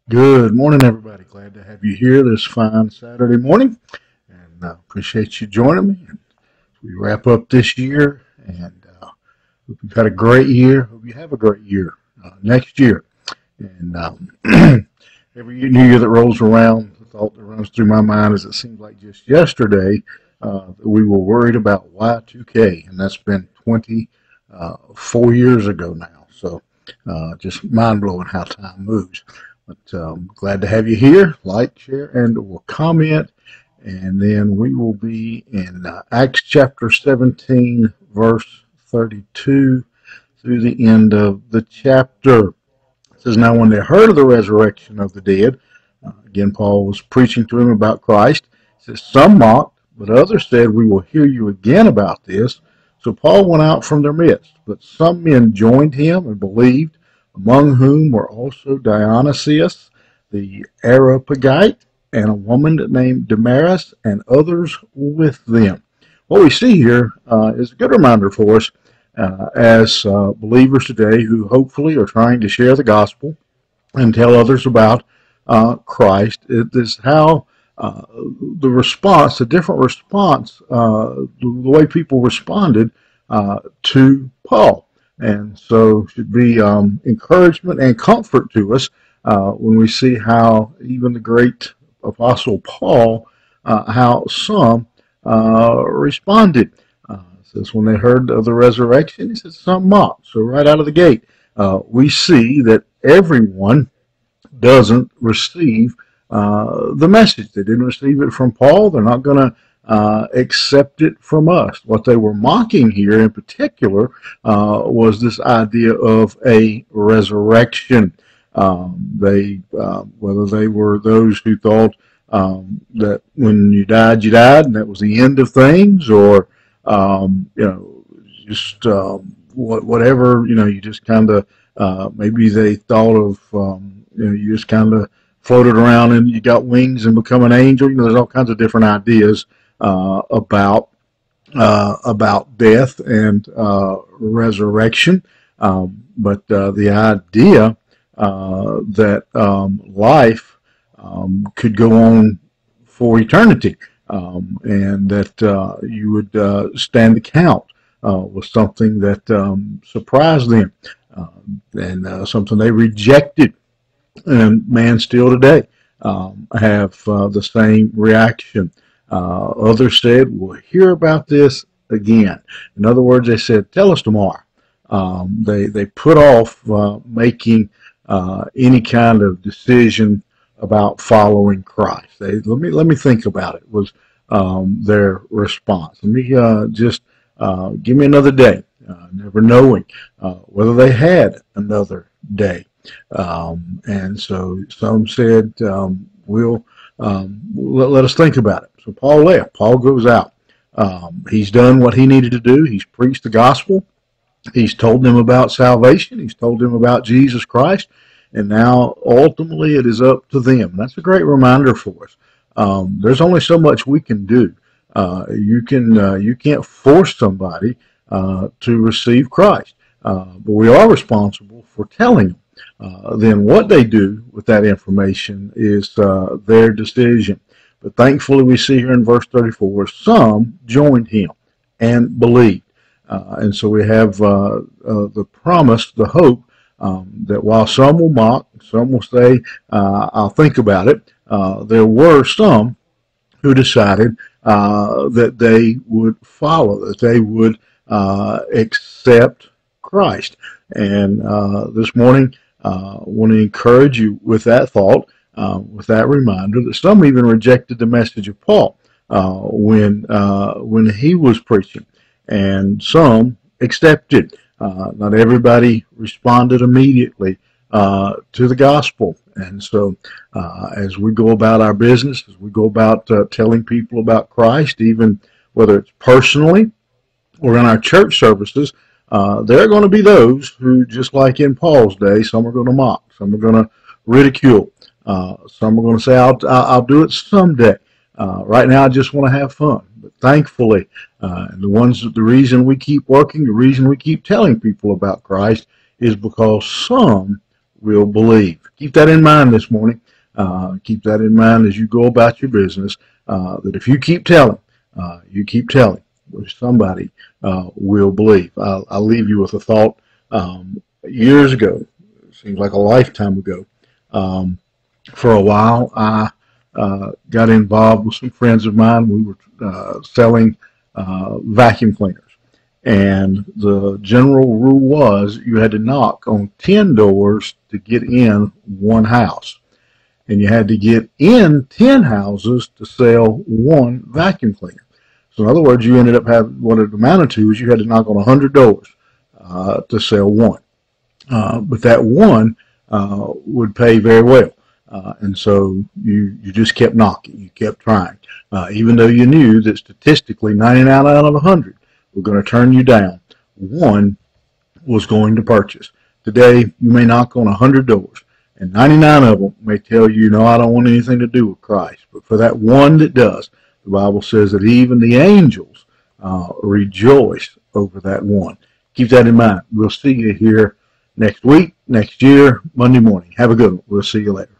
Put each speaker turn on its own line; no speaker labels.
Good morning, everybody. Glad to have you here this fine Saturday morning, and appreciate you joining me. And we wrap up this year, and hope you've had a great year. Hope you have a great year next year. And every new year that rolls around, the thought that runs through my mind is it seems like just yesterday that we were worried about Y2K, and that's been 24 years ago now. So just mind blowing how time moves. But glad to have you here. Like, share, and or comment. And then we will be in Acts chapter 17, verse 32 through the end of the chapter. It says, Now when they heard of the resurrection of the dead, again, Paul was preaching to them about Christ. It says, Some mocked, but others said, We will hear you again about this. So Paul went out from their midst. But some men joined him and believed, among whom were also Dionysius the Areopagite and a woman named Damaris and others with them. What we see here is a good reminder for us as believers today who hopefully are trying to share the gospel and tell others about Christ. It is how the response, the different response, the way people responded to Paul. And so it should be encouragement and comfort to us when we see how even the great Apostle Paul, how some responded. It says when they heard of the resurrection, he says some mocked. So right out of the gate, we see that everyone doesn't receive the message. They didn't receive it from Paul. They're not going to accept it from us. What they were mocking here in particular was this idea of a resurrection. Whether they were those who thought that when you died, and that was the end of things, or just whatever, you just kind of maybe they thought of you just kind of floated around and you got wings and become an angel. There's all kinds of different ideas about death and resurrection, but the idea that life could go on for eternity, and that you would stand account was something that surprised them, and something they rejected. And man, still today, have the same reaction. Others said, we'll hear about this again. In other words, they said, tell us tomorrow. They put off making any kind of decision about following Christ. Let me think about it, was their response. Let me just give me another day, never knowing whether they had another day. And so some said, let us think about it. So Paul left. Paul goes out. He's done what he needed to do. He's preached the gospel. He's told them about salvation. He's told them about Jesus Christ. And now, ultimately, it is up to them. And that's a great reminder for us. There's only so much we can do. You can't force somebody to receive Christ. But we are responsible for telling them. Then what they do with that information is their decision. But thankfully, we see here in verse 34, some joined him and believed. And so we have the promise, the hope, that while some will mock, some will say, I'll think about it, there were some who decided that they would follow, that they would accept Christ. And this morning, I want to encourage you with that thought, with that reminder that some even rejected the message of Paul when he was preaching, and some accepted. Not everybody responded immediately to the gospel. And so as we go about our business, as we go about telling people about Christ, even whether it's personally or in our church services, there are going to be those who, just like in Paul's day, some are going to mock, some are going to ridicule, some are going to say, I'll do it someday. Right now, I just want to have fun. But thankfully, the reason we keep working, the reason we keep telling people about Christ is because some will believe. Keep that in mind this morning. Keep that in mind as you go about your business, that if you keep telling, somebody will believe. I'll leave you with a thought. Years ago, it seems like a lifetime ago, for a while, I got involved with some friends of mine. We were selling vacuum cleaners. And the general rule was you had to knock on 10 doors to get in one house. And you had to get in 10 houses to sell one vacuum cleaner. So in other words, you ended up having, what it amounted to is you had to knock on 100 doors to sell one. But that one would pay very well. And so you just kept knocking, you kept trying, even though you knew that statistically 99 out of 100 were going to turn you down. One was going to purchase. Today, you may knock on 100 doors, and 99 of them may tell you, no, I don't want anything to do with Christ. But for that one that does, the Bible says that even the angels rejoice over that one. Keep that in mind. We'll see you here next week, next year, Monday morning. Have a good one. We'll see you later.